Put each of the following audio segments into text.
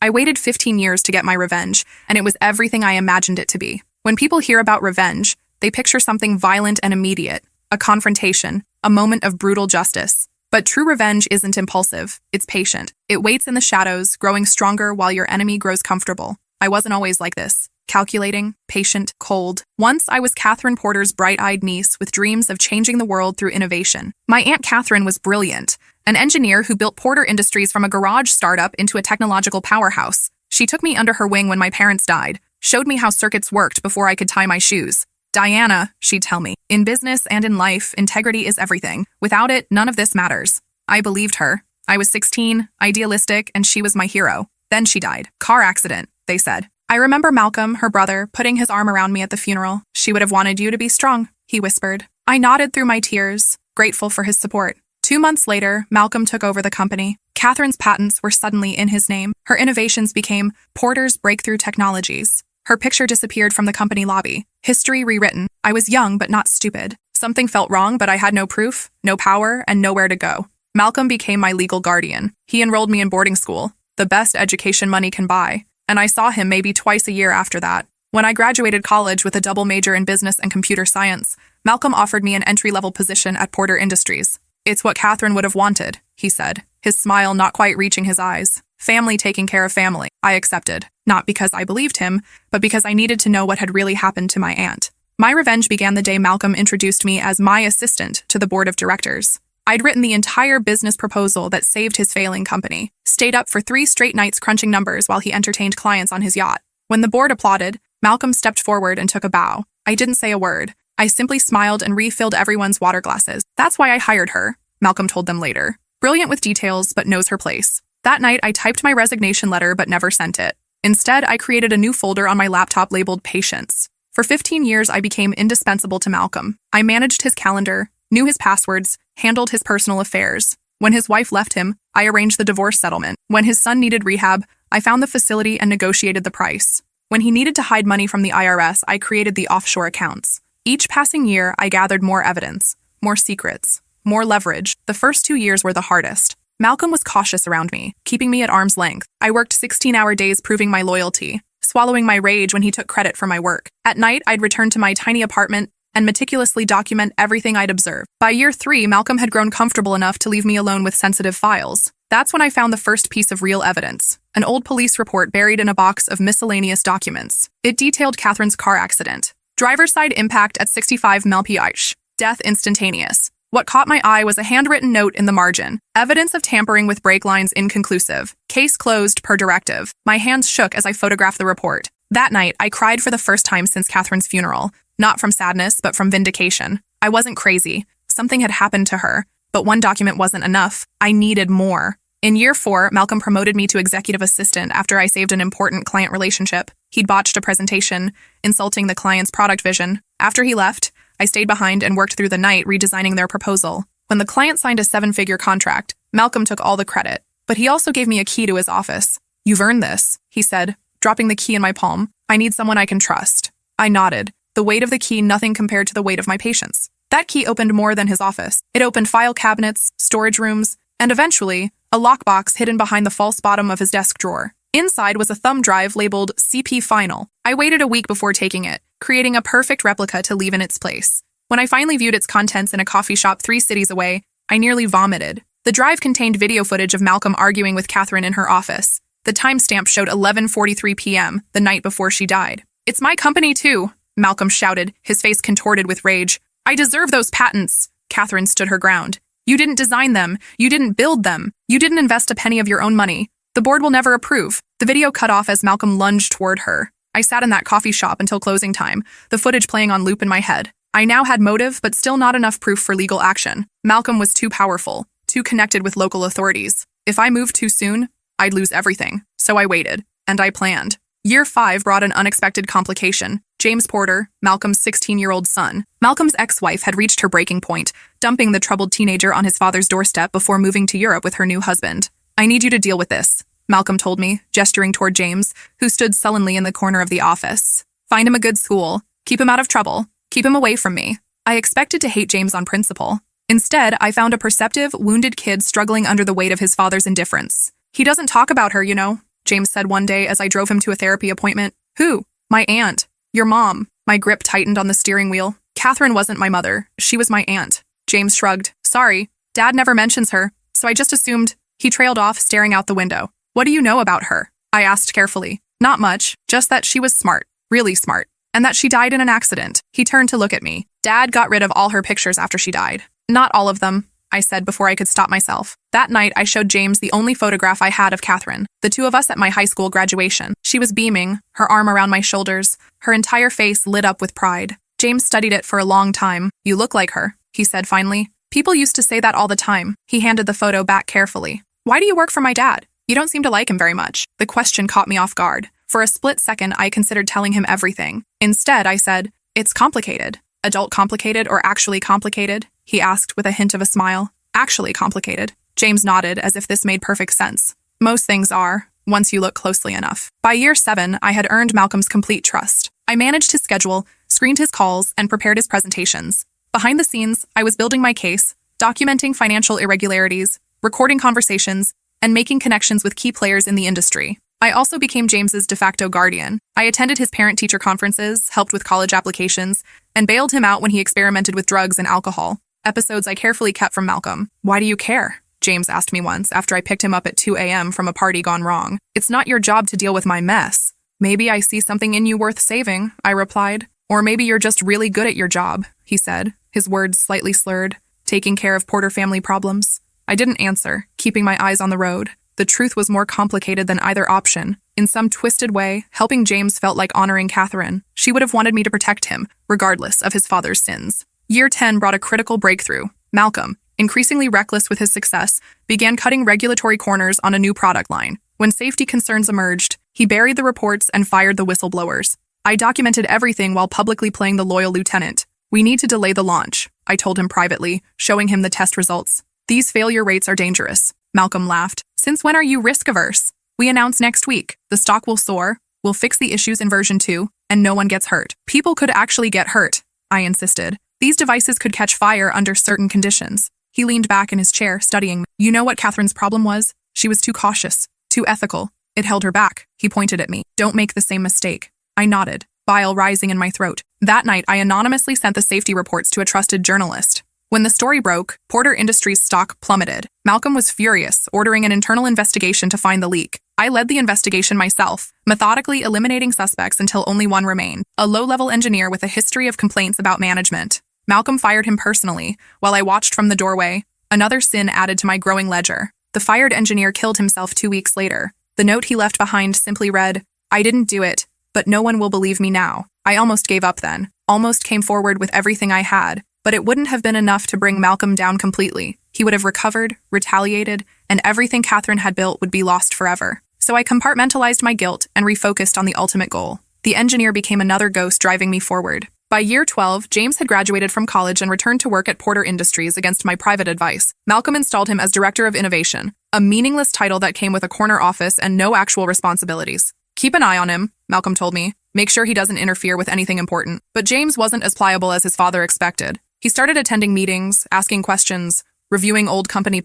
I waited 15 years to get my revenge, and it was everything I imagined it to be. When people hear about revenge, they picture something violent and immediate, a confrontation, a moment of brutal justice. But true revenge isn't impulsive, it's patient. It waits in the shadows, growing stronger while your enemy grows comfortable. I wasn't always like this. Calculating, patient, cold. Once I was Catherine Porter's bright-eyed niece with dreams of changing the world through innovation. My Aunt Catherine was brilliant, an engineer who built Porter Industries from a garage startup into a technological powerhouse. She took me under her wing when my parents died, showed me how circuits worked before I could tie my shoes. Diana, she'd tell me, in business and in life, integrity is everything. Without it, none of this matters. I believed her. I was 16, idealistic, and she was my hero. Then she died. Car accident, they said. I remember Malcolm, her brother, putting his arm around me at the funeral. She would have wanted you to be strong, he whispered. I nodded through my tears, grateful for his support. 2 months later, Malcolm took over the company. Catherine's patents were suddenly in his name. Her innovations became Porter's Breakthrough Technologies. Her picture disappeared from the company lobby. History rewritten. I was young but not stupid. Something felt wrong, but I had no proof, no power, and nowhere to go. Malcolm became my legal guardian. He enrolled me in boarding school, the best education money can buy. And I saw him maybe twice a year after that. When I graduated college with a double major in business and computer science, Malcolm offered me an entry-level position at Porter Industries. It's what Catherine would have wanted, he said, his smile not quite reaching his eyes. Family taking care of family. I accepted, not because I believed him, but because I needed to know what had really happened to my aunt. My revenge began the day Malcolm introduced me as my assistant to the board of directors. I'd written the entire business proposal that saved his failing company, stayed up for 3 straight nights crunching numbers while he entertained clients on his yacht. When the board applauded, Malcolm stepped forward and took a bow. I didn't say a word. I simply smiled and refilled everyone's water glasses. That's why I hired her, Malcolm told them later. Brilliant with details, but knows her place. That night, I typed my resignation letter but never sent it. Instead, I created a new folder on my laptop labeled Patience. For 15 years, I became indispensable to Malcolm. I managed his calendar, knew his passwords, handled his personal affairs. When his wife left him, I arranged the divorce settlement. When his son needed rehab, I found the facility and negotiated the price. When he needed to hide money from the IRS, I created the offshore accounts. Each passing year, I gathered more evidence, more secrets, more leverage. The first 2 years were the hardest. Malcolm was cautious around me, keeping me at arm's length. I worked 16-hour days proving my loyalty, swallowing my rage when he took credit for my work. At night, I'd return to my tiny apartment and meticulously document everything I'd observed. By year 3, Malcolm had grown comfortable enough to leave me alone with sensitive files. That's when I found the first piece of real evidence, an old police report buried in a box of miscellaneous documents. It detailed Catherine's car accident. Driver's side impact at 65 mph. Death instantaneous. What caught my eye was a handwritten note in the margin. Evidence of tampering with brake lines inconclusive. Case closed per directive. My hands shook as I photographed the report. That night, I cried for the first time since Catherine's funeral. Not from sadness, but from vindication. I wasn't crazy. Something had happened to her. But one document wasn't enough. I needed more. In year 4, Malcolm promoted me to executive assistant after I saved an important client relationship. He'd botched a presentation, insulting the client's product vision. After he left, I stayed behind and worked through the night redesigning their proposal. When the client signed a 7-figure contract, Malcolm took all the credit. But he also gave me a key to his office. You've earned this, he said, dropping the key in my palm. I need someone I can trust. I nodded. The weight of the key nothing compared to the weight of my patience. That key opened more than his office. It opened file cabinets, storage rooms, and eventually, a lockbox hidden behind the false bottom of his desk drawer. Inside was a thumb drive labeled CP Final. I waited a week before taking it, creating a perfect replica to leave in its place. When I finally viewed its contents in a coffee shop 3 cities away, I nearly vomited. The drive contained video footage of Malcolm arguing with Catherine in her office. The timestamp showed 11:43 p.m., the night before she died. It's my company too, Malcolm shouted, his face contorted with rage. I deserve those patents. Catherine stood her ground. You didn't design them. You didn't build them. You didn't invest a penny of your own money. The board will never approve. The video cut off as Malcolm lunged toward her. I sat in that coffee shop until closing time, the footage playing on loop in my head. I now had motive, but still not enough proof for legal action. Malcolm was too powerful, too connected with local authorities. If I moved too soon, I'd lose everything. So I waited, and I planned. Year 5 brought an unexpected complication. James Porter, Malcolm's 16-year-old son. Malcolm's ex-wife had reached her breaking point, dumping the troubled teenager on his father's doorstep before moving to Europe with her new husband. I need you to deal with this, Malcolm told me, gesturing toward James, who stood sullenly in the corner of the office. Find him a good school. Keep him out of trouble. Keep him away from me. I expected to hate James on principle. Instead, I found a perceptive, wounded kid struggling under the weight of his father's indifference. He doesn't talk about her, you know. James said one day as I drove him to a therapy appointment. Who? My aunt. Your mom. My grip tightened on the steering wheel. Catherine wasn't my mother. She was my aunt. James shrugged. Sorry. Dad never mentions her, so I just assumed. He trailed off, staring out the window. What do you know about her? I asked carefully. Not much, just that she was smart. Really smart. And that she died in an accident. He turned to look at me. Dad got rid of all her pictures after she died. Not all of them, I said before I could stop myself. That night, I showed James the only photograph I had of Catherine, the two of us at my high school graduation. She was beaming, her arm around my shoulders, her entire face lit up with pride. James studied it for a long time. You look like her, he said finally. People used to say that all the time. He handed the photo back carefully. Why do you work for my dad? You don't seem to like him very much. The question caught me off guard. For a split second, I considered telling him everything. Instead, I said, it's complicated. Adult complicated or actually complicated? He asked with a hint of a smile. Actually complicated. James nodded as if this made perfect sense. Most things are, once you look closely enough. By year 7, I had earned Malcolm's complete trust. I managed his schedule, screened his calls, and prepared his presentations. Behind the scenes, I was building my case, documenting financial irregularities, recording conversations, and making connections with key players in the industry. I also became James's de facto guardian. I attended his parent-teacher conferences, helped with college applications, and bailed him out when he experimented with drugs and alcohol. Episodes I carefully kept from Malcolm. Why do you care? James asked me once after I picked him up at 2 a.m. from a party gone wrong. It's not your job to deal with my mess. Maybe I see something in you worth saving, I replied. Or maybe you're just really good at your job, he said, his words slightly slurred, taking care of Porter family problems. I didn't answer, keeping my eyes on the road. The truth was more complicated than either option. In some twisted way, helping James felt like honoring Catherine. She would have wanted me to protect him, regardless of his father's sins. Year 10 brought a critical breakthrough. Malcolm, increasingly reckless with his success, began cutting regulatory corners on a new product line. When safety concerns emerged, he buried the reports and fired the whistleblowers. I documented everything while publicly playing the loyal lieutenant. We need to delay the launch, I told him privately, showing him the test results. These failure rates are dangerous. Malcolm laughed. Since when are you risk-averse? We announce next week. The stock will soar, we'll fix the issues in version 2, and no one gets hurt. People could actually get hurt, I insisted. These devices could catch fire under certain conditions. He leaned back in his chair, studying me. You know what Catherine's problem was? She was too cautious, too ethical. It held her back. He pointed at me. Don't make the same mistake. I nodded, bile rising in my throat. That night, I anonymously sent the safety reports to a trusted journalist. When the story broke, Porter Industries' stock plummeted. Malcolm was furious, ordering an internal investigation to find the leak. I led the investigation myself, methodically eliminating suspects until only one remained, a low-level engineer with a history of complaints about management. Malcolm fired him personally, while I watched from the doorway. Another sin added to my growing ledger. The fired engineer killed himself 2 weeks later. The note he left behind simply read, I didn't do it, but no one will believe me now. I almost gave up then, almost came forward with everything I had. But it wouldn't have been enough to bring Malcolm down completely. He would have recovered, retaliated, and everything Catherine had built would be lost forever. So I compartmentalized my guilt and refocused on the ultimate goal. The engineer became another ghost driving me forward. By year 12, James had graduated from college and returned to work at Porter Industries against my private advice. Malcolm installed him as Director of Innovation, a meaningless title that came with a corner office and no actual responsibilities. Keep an eye on him, Malcolm told me. Make sure he doesn't interfere with anything important. But James wasn't as pliable as his father expected. He started attending meetings, asking questions, reviewing old company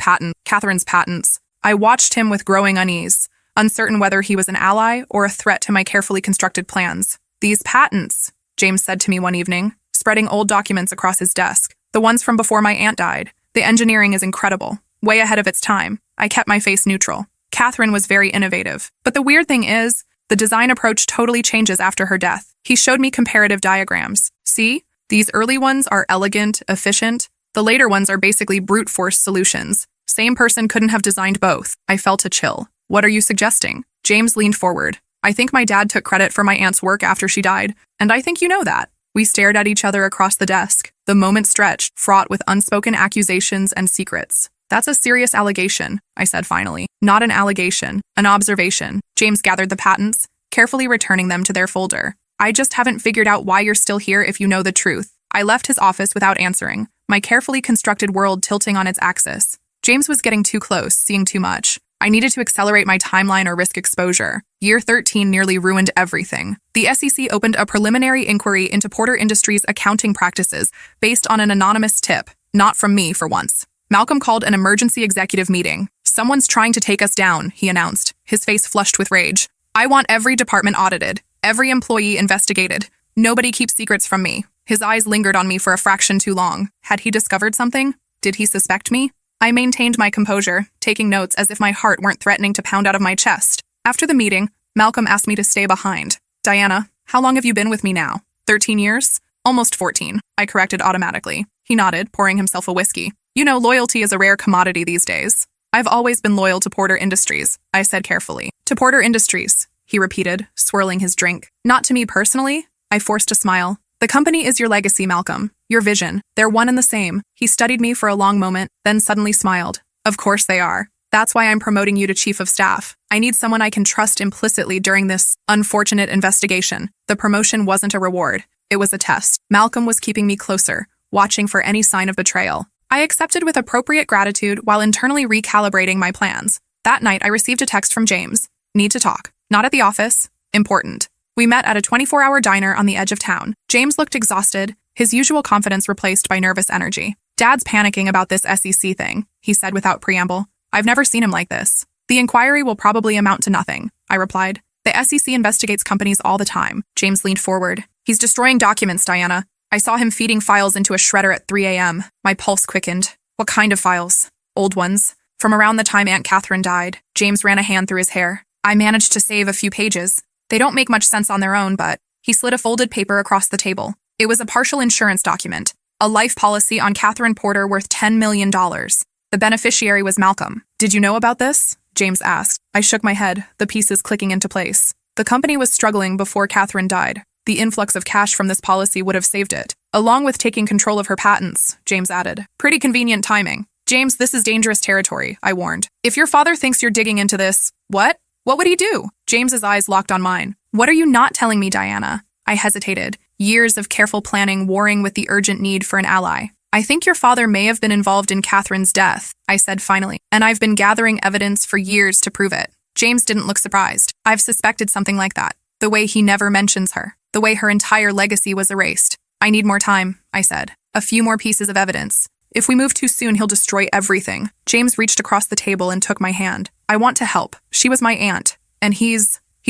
Catherine's patents. I watched him with growing unease, uncertain whether he was an ally or a threat to my carefully constructed plans. These patents, James said to me one evening, spreading old documents across his desk, the ones from before my aunt died. The engineering is incredible, way ahead of its time. I kept my face neutral. Catherine was very innovative. But the weird thing is, the design approach totally changes after her death. He showed me comparative diagrams. See? These early ones are elegant, efficient. The later ones are basically brute force solutions. Same person couldn't have designed both. I felt a chill. What are you suggesting? James leaned forward. I think my dad took credit for my aunt's work after she died, and I think you know that. We stared at each other across the desk. The moment stretched, fraught with unspoken accusations and secrets. That's a serious allegation, I said finally. Not an allegation, an observation. James gathered the patents, carefully returning them to their folder. I just haven't figured out why you're still here if you know the truth. I left his office without answering, my carefully constructed world tilting on its axis. James was getting too close, seeing too much. I needed to accelerate my timeline or risk exposure. Year 13 nearly ruined everything. The SEC opened a preliminary inquiry into Porter Industries' accounting practices based on an anonymous tip, not from me for once. Malcolm called an emergency executive meeting. Someone's trying to take us down, he announced, his face flushed with rage. I want every department audited, every employee investigated. Nobody keeps secrets from me. His eyes lingered on me for a fraction too long. Had he discovered something? Did he suspect me? I maintained my composure, taking notes as if my heart weren't threatening to pound out of my chest. After the meeting, Malcolm asked me to stay behind. Diana, how long have you been with me now? 13 years? Almost 14, I corrected automatically. He nodded, pouring himself a whiskey. You know, loyalty is a rare commodity these days. I've always been loyal to Porter Industries, I said carefully. To Porter Industries, he repeated, swirling his drink. Not to me personally, I forced a smile. The company is your legacy, Malcolm. Your vision. They're one and the same. He studied me for a long moment, then suddenly smiled. Of course they are. That's why I'm promoting you to Chief of Staff. I need someone I can trust implicitly during this unfortunate investigation. The promotion wasn't a reward. It was a test. Malcolm was keeping me closer, watching for any sign of betrayal. I accepted with appropriate gratitude while internally recalibrating my plans. That night, I received a text from James. Need to talk. Not at the office. Important. We met at a 24-hour diner on the edge of town. James looked exhausted, his usual confidence replaced by nervous energy. Dad's panicking about this SEC thing, he said without preamble. I've never seen him like this. The inquiry will probably amount to nothing, I replied. The SEC investigates companies all the time. James leaned forward. He's destroying documents, Diana. I saw him feeding files into a shredder at 3 a.m. My pulse quickened. What kind of files? Old ones. From around the time Aunt Catherine died. James ran a hand through his hair. I managed to save a few pages. They don't make much sense on their own, but he slid a folded paper across the table. It was a partial insurance document. A life policy on Catherine Porter worth $10 million. The beneficiary was Malcolm. Did you know about this? James asked. I shook my head, the pieces clicking into place. The company was struggling before Catherine died. The influx of cash from this policy would have saved it. Along with taking control of her patents, James added. Pretty convenient timing. James, this is dangerous territory, I warned. If your father thinks you're digging into this, what? What would he do? James's eyes locked on mine. What are you not telling me, Diana? I hesitated. Years of careful planning warring with the urgent need for an ally. I think your father may have been involved in Catherine's death, I said finally, and I've been gathering evidence for years to prove it. James didn't look surprised. I've suspected something like that. The way he never mentions her. The way her entire legacy was erased. I need more time, I said. A few more pieces of evidence. If we move too soon, he'll destroy everything. James reached across the table and took my hand. I want to help. She was my aunt. And He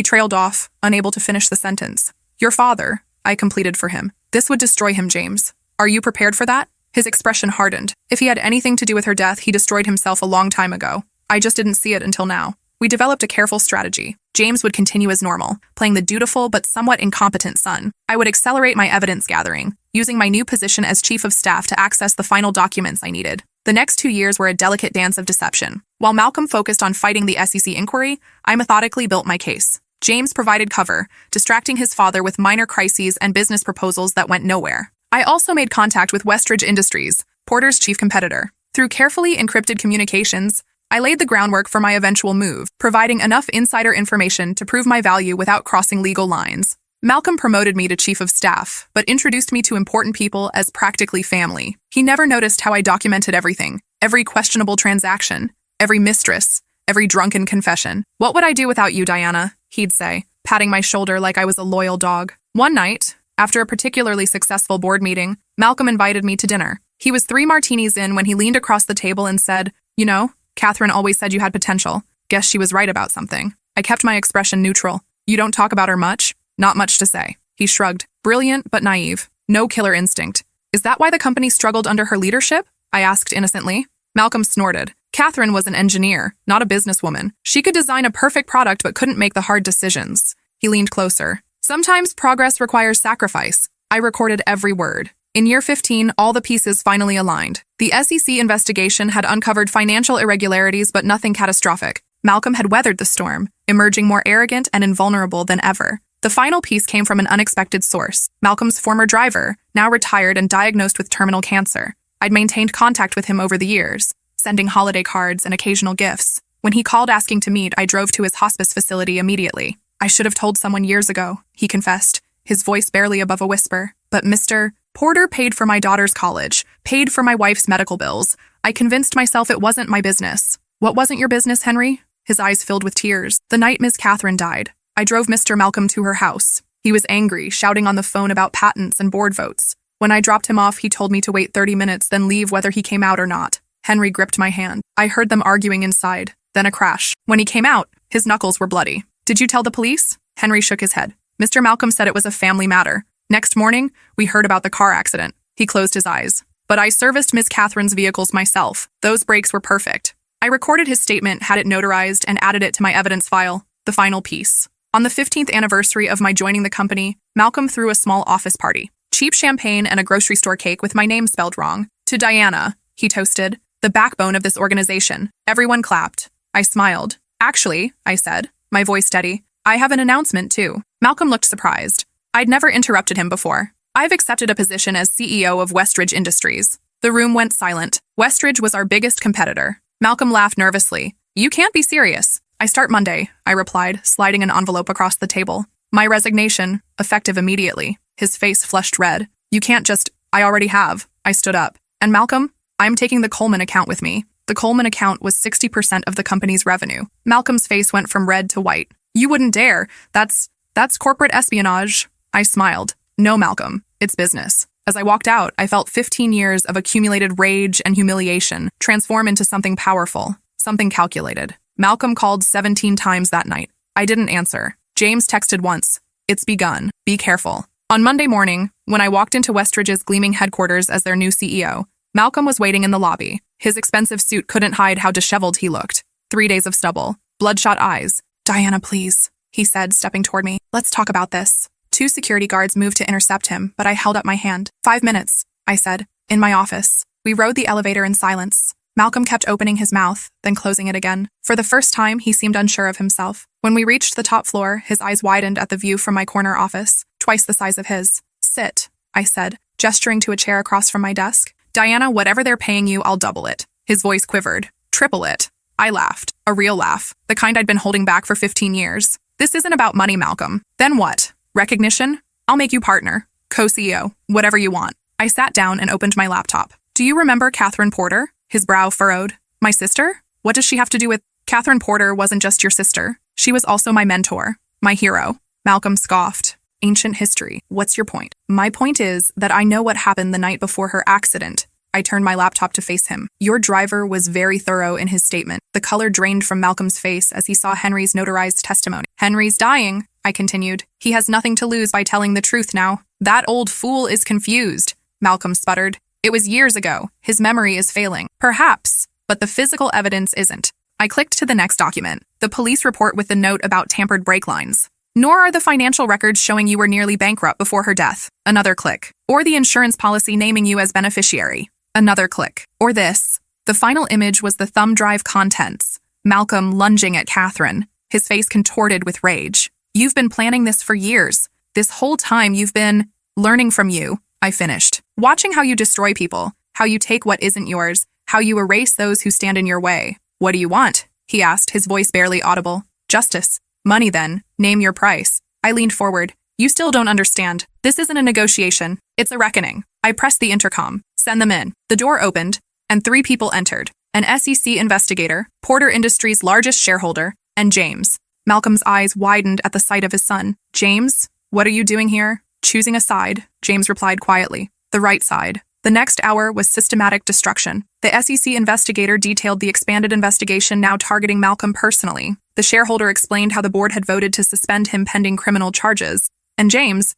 trailed off, unable to finish the sentence. Your father, I completed for him. This would destroy him, James. Are you prepared for that? His expression hardened. If he had anything to do with her death, he destroyed himself a long time ago. I just didn't see it until now. We developed a careful strategy. James would continue as normal, playing the dutiful but somewhat incompetent son. I would accelerate my evidence gathering, using my new position as Chief of Staff to access the final documents I needed. The next 2 years were a delicate dance of deception. While Malcolm focused on fighting the SEC inquiry, I methodically built my case. James provided cover, distracting his father with minor crises and business proposals that went nowhere. I also made contact with Westridge Industries, Porter's chief competitor. Through carefully encrypted communications, I laid the groundwork for my eventual move, providing enough insider information to prove my value without crossing legal lines. Malcolm promoted me to Chief of Staff, but introduced me to important people as practically family. He never noticed how I documented everything, every questionable transaction, every mistress, every drunken confession. What would I do without you, Diana? He'd say, patting my shoulder like I was a loyal dog. One night, after a particularly successful board meeting, Malcolm invited me to dinner. He was 3 martinis in when he leaned across the table and said, You know, Catherine always said you had potential. Guess she was right about something. I kept my expression neutral. You don't talk about her much? Not much to say. He shrugged. Brilliant, but naive. No killer instinct. Is that why the company struggled under her leadership? I asked innocently. Malcolm snorted. Catherine was an engineer, not a businesswoman. She could design a perfect product but couldn't make the hard decisions. He leaned closer. Sometimes progress requires sacrifice. I recorded every word. In year 15, all the pieces finally aligned. The SEC investigation had uncovered financial irregularities but nothing catastrophic. Malcolm had weathered the storm, emerging more arrogant and invulnerable than ever. The final piece came from an unexpected source. Malcolm's former driver, now retired and diagnosed with terminal cancer. I'd maintained contact with him over the years, sending holiday cards and occasional gifts. When he called asking to meet, I drove to his hospice facility immediately. I should have told someone years ago, he confessed, his voice barely above a whisper. But Mr. Porter paid for my daughter's college, paid for my wife's medical bills. I convinced myself it wasn't my business. What wasn't your business, Henry? His eyes filled with tears. The night Miss Catherine died, I drove Mr. Malcolm to her house. He was angry, shouting on the phone about patents and board votes. When I dropped him off, he told me to wait 30 minutes, then leave whether he came out or not. Henry gripped my hand. I heard them arguing inside, then a crash. When he came out, his knuckles were bloody. Did you tell the police? Henry shook his head. Mr. Malcolm said it was a family matter. Next morning, we heard about the car accident. He closed his eyes. But I serviced Miss Catherine's vehicles myself. Those brakes were perfect. I recorded his statement, had it notarized, and added it to my evidence file, the final piece. On the 15th anniversary of my joining the company, Malcolm threw a small office party. Cheap champagne and a grocery store cake with my name spelled wrong. To Diana, he toasted, the backbone of this organization. Everyone clapped. I smiled. Actually, I said, my voice steady, I have an announcement too. Malcolm looked surprised. I'd never interrupted him before. I've accepted a position as CEO of Westridge Industries. The room went silent. Westridge was our biggest competitor. Malcolm laughed nervously. You can't be serious. I start Monday, I replied, sliding an envelope across the table. My resignation, effective immediately. His face flushed red. You can't just, I already have. I stood up. And Malcolm, I'm taking the Coleman account with me. The Coleman account was 60% of the company's revenue. Malcolm's face went from red to white. You wouldn't dare. That's corporate espionage. I smiled. No, Malcolm, it's business. As I walked out, I felt 15 years of accumulated rage and humiliation transform into something powerful, something calculated. Malcolm called 17 times that night. I didn't answer. James texted once. It's begun. Be careful. On Monday morning, when I walked into Westridge's gleaming headquarters as their new CEO, Malcolm was waiting in the lobby. His expensive suit couldn't hide how disheveled he looked. 3 days of stubble, bloodshot eyes. Diana, please, he said, stepping toward me. Let's talk about this. 2 security guards moved to intercept him, but I held up my hand. 5 minutes, I said, in my office. We rode the elevator in silence. Malcolm kept opening his mouth, then closing it again. For the first time, he seemed unsure of himself. When we reached the top floor, his eyes widened at the view from my corner office, twice the size of his. Sit, I said, gesturing to a chair across from my desk. Diana, whatever they're paying you, I'll double it. His voice quivered. Triple it. I laughed. A real laugh. The kind I'd been holding back for 15 years. This isn't about money, Malcolm. Then what? Recognition? I'll make you partner. Co-CEO. Whatever you want. I sat down and opened my laptop. Do you remember Catherine Porter? His brow furrowed. My sister? What does she have to do with... Catherine Porter wasn't just your sister. She was also my mentor. My hero. Malcolm scoffed. Ancient history. What's your point? My point is that I know what happened the night before her accident. I turned my laptop to face him. Your driver was very thorough in his statement. The color drained from Malcolm's face as he saw Henry's notarized testimony. Henry's dying, I continued. He has nothing to lose by telling the truth now. That old fool is confused, Malcolm sputtered. It was years ago. His memory is failing. Perhaps, but the physical evidence isn't. I clicked to the next document, the police report with the note about tampered brake lines. Nor are the financial records showing you were nearly bankrupt before her death. Another click. Or the insurance policy naming you as beneficiary. Another click. Or this. The final image was the thumb drive contents. Malcolm lunging at Catherine, his face contorted with rage. You've been planning this for years. This whole time you've been learning from you, I finished. Watching how you destroy people, how you take what isn't yours, how you erase those who stand in your way. What do you want? He asked, his voice barely audible. Justice. Money then. Name your price. I leaned forward. You still don't understand. This isn't a negotiation. It's a reckoning. I pressed the intercom. Send them in. The door opened, and 3 people entered. An SEC investigator, Porter Industries' largest shareholder, and James. Malcolm's eyes widened at the sight of his son. James, what are you doing here? Choosing a side, James replied quietly. The right side. The next hour was systematic destruction. The SEC investigator detailed the expanded investigation now targeting Malcolm personally. The shareholder explained how the board had voted to suspend him pending criminal charges. And James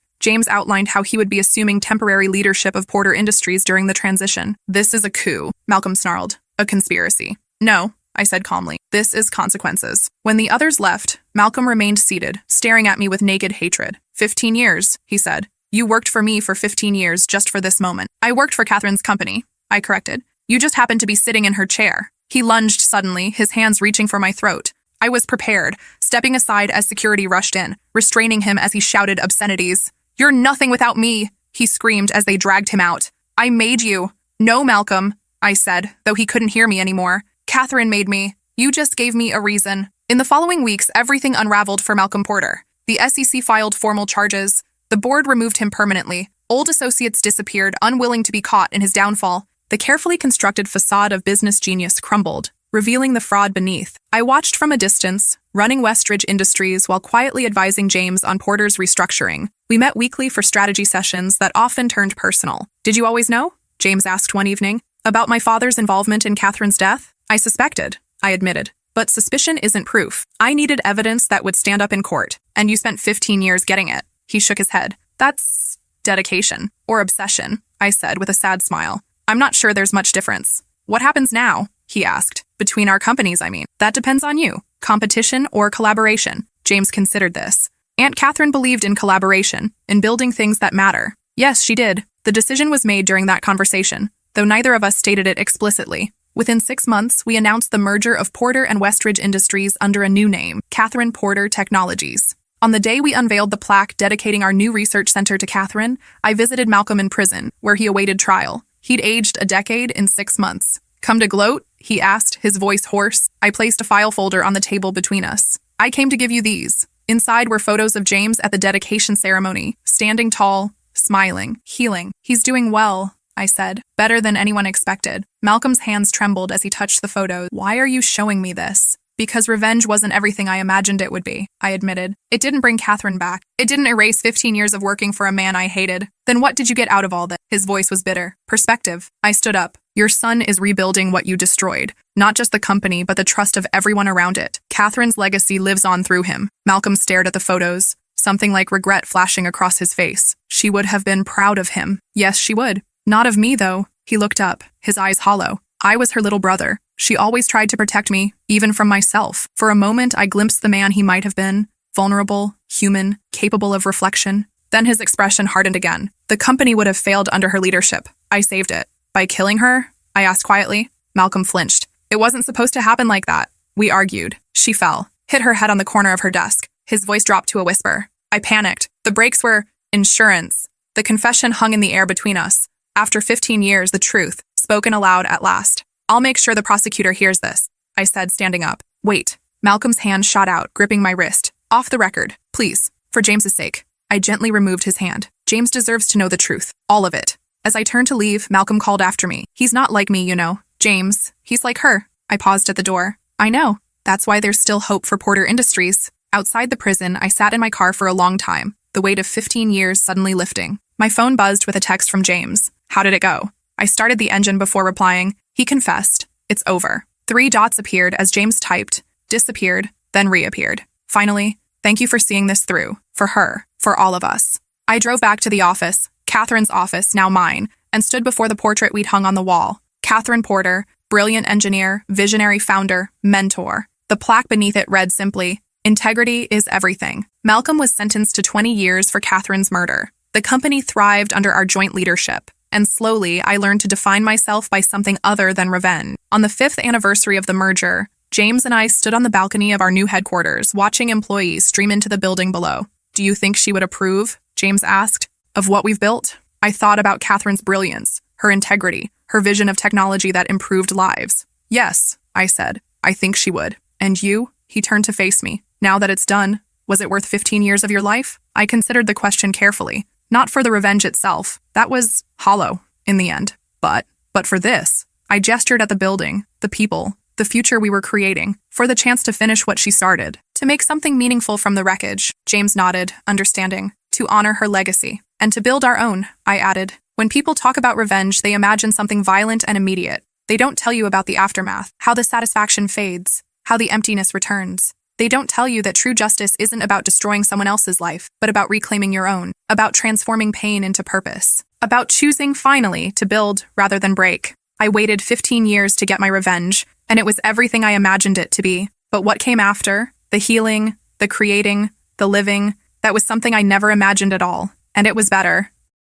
outlined how he would be assuming temporary leadership of Porter Industries during the transition. This is a coup, Malcolm snarled. A conspiracy. No, I said calmly. This is consequences. When the others left, Malcolm remained seated, staring at me with naked hatred. 15 years, he said. You worked for me for 15 years just for this moment. I worked for Catherine's company, I corrected. You just happened to be sitting in her chair. He lunged suddenly, his hands reaching for my throat. I was prepared, stepping aside as security rushed in, restraining him as he shouted obscenities. You're nothing without me, he screamed as they dragged him out. I made you. No, Malcolm, I said, though he couldn't hear me anymore. Catherine made me. You just gave me a reason. In the following weeks, everything unraveled for Malcolm Porter. The SEC filed formal charges. The board removed him permanently. Old associates disappeared, unwilling to be caught in his downfall. The carefully constructed facade of business genius crumbled, revealing the fraud beneath. I watched from a distance, running Westridge Industries while quietly advising James on Porter's restructuring. We met weekly for strategy sessions that often turned personal. Did you always know? James asked one evening. About my father's involvement in Catherine's death? I suspected, I admitted. But suspicion isn't proof. I needed evidence that would stand up in court, and you spent 15 years getting it. He shook his head. That's dedication, or obsession, I said with a sad smile. I'm not sure there's much difference. What happens now? He asked. Between our companies, I mean. That depends on you. Competition or collaboration. James considered this. Aunt Catherine believed in collaboration, in building things that matter. Yes, she did. The decision was made during that conversation, though neither of us stated it explicitly. Within 6 months, we announced the merger of Porter and Westridge Industries under a new name, Catherine Porter Technologies. On the day we unveiled the plaque dedicating our new research center to Catherine, I visited Malcolm in prison, where he awaited trial. He'd aged a decade in 6 months. Come to gloat? He asked, his voice hoarse. I placed a file folder on the table between us. I came to give you these. Inside were photos of James at the dedication ceremony, standing tall, smiling, healing. He's doing well, I said, better than anyone expected. Malcolm's hands trembled as he touched the photos. Why are you showing me this? Because revenge wasn't everything I imagined it would be, I admitted. It didn't bring Catherine back. It didn't erase 15 years of working for a man I hated. Then what did you get out of all this? His voice was bitter. Perspective. I stood up. Your son is rebuilding what you destroyed. Not just the company, but the trust of everyone around it. Catherine's legacy lives on through him. Malcolm stared at the photos, something like regret flashing across his face. She would have been proud of him. Yes, she would. Not of me, though. He looked up, his eyes hollow. I was her little brother. She always tried to protect me, even from myself. For a moment, I glimpsed the man he might have been. Vulnerable, human, capable of reflection. Then his expression hardened again. The company would have failed under her leadership. I saved it. By killing her? I asked quietly. Malcolm flinched. It wasn't supposed to happen like that. We argued. She fell, hit her head on the corner of her desk. His voice dropped to a whisper. I panicked. The brakes were insurance. The confession hung in the air between us. After 15 years, the truth, spoken aloud at last. I'll make sure the prosecutor hears this, I said, standing up. Wait. Malcolm's hand shot out, gripping my wrist. Off the record, please, for James's sake. I gently removed his hand. James deserves to know the truth, all of it. As I turned to leave, Malcolm called after me. He's not like me, you know. James, he's like her. I paused at the door. I know. That's why there's still hope for Porter Industries. Outside the prison, I sat in my car for a long time, the weight of 15 years suddenly lifting. My phone buzzed with a text from James. How did it go? I started the engine before replying. He confessed. It's over. 3 dots appeared as James typed, disappeared, then reappeared. Finally, thank you for seeing this through. For her. For all of us. I drove back to the office, Catherine's office, now mine, and stood before the portrait we'd hung on the wall. Catherine Porter, brilliant engineer, visionary founder, mentor. The plaque beneath it read simply, Integrity is everything. Malcolm was sentenced to 20 years for Catherine's murder. The company thrived under our joint leadership, and slowly I learned to define myself by something other than revenge. On the 5th anniversary of the merger, James and I stood on the balcony of our new headquarters, watching employees stream into the building below. Do you think she would approve? James asked. Of what we've built? I thought about Catherine's brilliance, her integrity, her vision of technology that improved lives. Yes, I said. I think she would. And you? He turned to face me. Now that it's done, was it worth 15 years of your life? I considered the question carefully. Not for the revenge itself. That was hollow, in the end. But for this. I gestured at the building, the people, the future we were creating, for the chance to finish what she started. To make something meaningful from the wreckage. James nodded, understanding. To honor her legacy. And to build our own, I added. When people talk about revenge, they imagine something violent and immediate. They don't tell you about the aftermath, how the satisfaction fades, how the emptiness returns. They don't tell you that true justice isn't about destroying someone else's life, but about reclaiming your own, about transforming pain into purpose, about choosing, finally, to build rather than break. I waited 15 years to get my revenge, and it was everything I imagined it to be. But what came after? The healing, the creating, the living, that was something I never imagined at all. And it was better.